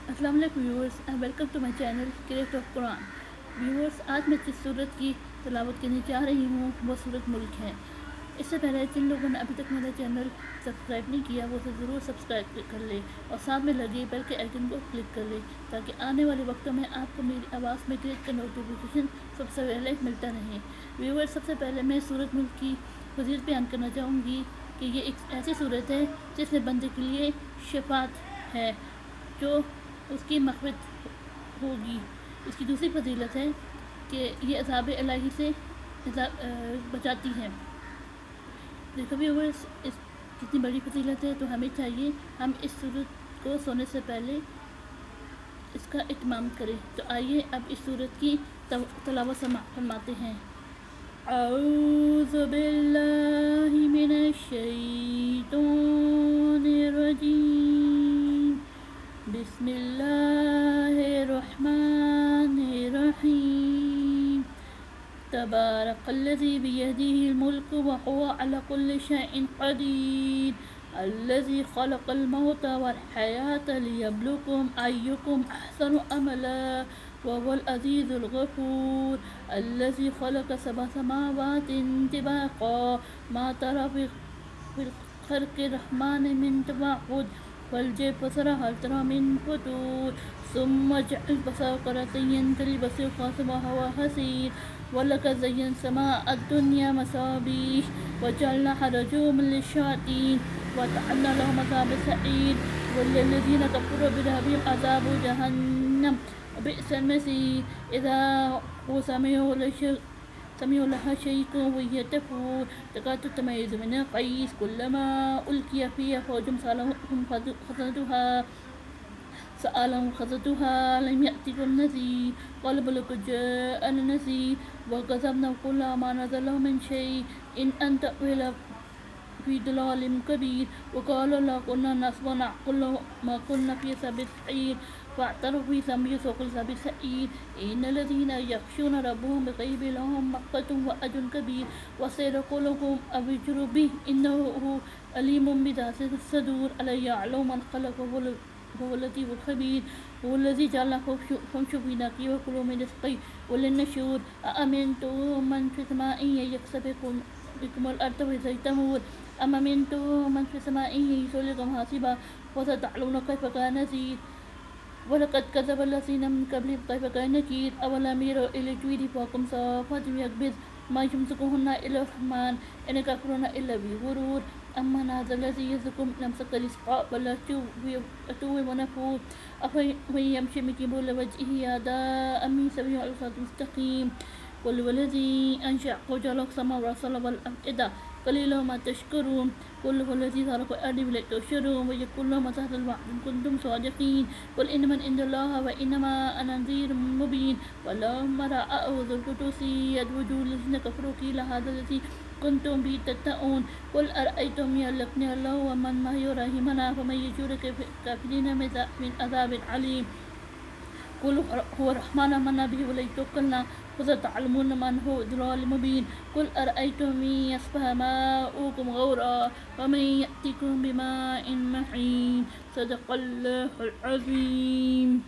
अस्सलाम वालेकुम viewers and welcome to my channel create of Quran. Viewers, आज मैं जिस सूरत की तिलावत करने जा रही हूँ वो सूरत मुल्क है। इससे पहले जिन लोगों ने अभी तक मेरा चैनल सब्सक्राइब नहीं किया वो ज़रूर सब्सक्राइब कर ले और साथ में लगे बेल के आइकन को क्लिक कर ले ताकि आने वाले वक्तों में आपको मेरी आवाज़ में क्लिक का नोटिफिकेशन सबसे पहले मिलता रहे। व्यूअर्स, सबसे पहले मैं सूरत मुल्क की फजीलत बयान करना चाहूँगी कि ये एक ऐसी सूरत है जिसमें बंदे के लिए शफात है जो उसकी मग़फ़िरत होगी। इसकी दूसरी फजीलत है कि ये अज़ाब इलाही से बचाती है। देखो व्यूअर्स, इस कितनी बड़ी फजीलत है, तो हमें चाहिए हम इस सूरत को सोने से पहले इसका इत्माम करें। तो आइए अब इस सूरत की तलावत फरमाते हैं। औज़ु बिल्लाहि मिनश शैतानिर रजीम। बिस्मिल्लाहिर्रहमानिर्रहीम। तबारकल्लज़ी बियदिहिल मुल्कु व हुवा अला कुल्लि शैइन क़दीर। अल्लज़ी ख़लक़ल मौता वल हयाता लियब्लुकुम अय्युकुम अहसनु अमला व हुवल अज़ीज़ुल गफ़ूर। अल्लज़ी ख़लक़ सबअ समावातिन तिबाक़ा मा तरा फ़िल ख़ल्क़िर रहमानि मिन तफ़ावुत फर्जिअ बसरा हल तरा मिन फ़ुतूर। सुम्मा जअल बसरा करतैन कलबसिर ख़ासिम व हुवा हसीर। वलक़द ज़य्यना समाअ दुनिया मसाबीह वजअलनाहा रुजूमन लिश्शायातीन वअतअदना लहुम अज़ाबस सईर। वलिल्लज़ीन कफ़रू बिरब्बिहिम अज़ाबु जहन्नम वबिअसल मसीर। इज़ा समिअू लहा शहीक़an वहिय तफ़ूर तकादु तमय्यज़ु मिनल ग़यज़ कुल्लमा उल्क़िया फ़ीहा फ़ौजुन सअलहुम ख़ज़नतुहा अलम यअतिकुम नज़ीर क़ालू बलक़ क़द जाअना नज़ीर वकज़्ज़बना वक़ुलना मा नज़्ज़ला मिन शैइन इन अंतम इल्ला फ़ी ضलालिम कबीर। वक़ालू लौ कुन्ना नस्मअ व नअक़िलु मा कुन्ना फ़ी अस्हाबिस सईर फ़अतरफ़ू बिज़ंबिहिम फ़सुक़्क़ू लिअस्हाबिस सईर। इन्नल्लज़ीना यख़शूना रब्बहुम बिग़ैबि लहुम मग़फ़िरतुन व अज्रुन कबीर। वसयक़ूलुना अबिशिरू बिही इन्नहु अलीमुम बिज़ाति सदूर। अला यअलमु मन ख़लक़ वहुवल लतीफ़ुल ख़बीर। हुवल्लज़ी जअल लकुम शम्सा फ़ीनाकी वकुलू मिन रिज़्क़िही वलिन्नुशूर। अअमिनतुम मन फ़िस समाइ अन यख़सिफ़ बिकुमुल अर्ज़ फ़इज़ा तमूर। अम अमिनतुम मन फ़िस समाइ अन युरसिलकुम हासिबा फ़सतअलमूना कैफ़ कान नज़ीर। वलक़द कज़्ज़बा الذين من قبلهم فكيف كان نكير। أولم يروا إلى الطير فوقهم صافات يقبضن ما يمسكهن إلا الرحمن إن يكفرون إلا بغرور। أمن هذا الذي يرزقكم إن أمسك رزقه بل لجوا في عتو ونفور أفمن يمشي مكبا وجهه هداء من سبيل الله صراط مستقيم. قل هو الذي أنشأكم وجعل السماوات والأرض قليلا ما تشكرون. قل هو الذي ذرأكم في الأرض وإليه تحشرون ويقولون متى هذا الوعد إن كنتم صادقين. قل إنما عند الله وإنما أنا نذير مبين. ولما رأوا ذو القدس يدعو الذين كفروا قيل هذا الذي كنتم به تدعون. قل أرأيتم يهلكني الله ومن معي رحمنا فمن يجير الكافرين من عذاب عليم. قل هو الرحمن آمنا به وإليه توكلنا فستعلمون من هو ضلال مبين. قل أرأيتم إن يصبح ماؤكم غورا ومن يأتيكم بماء معين. صدق الله العظيم.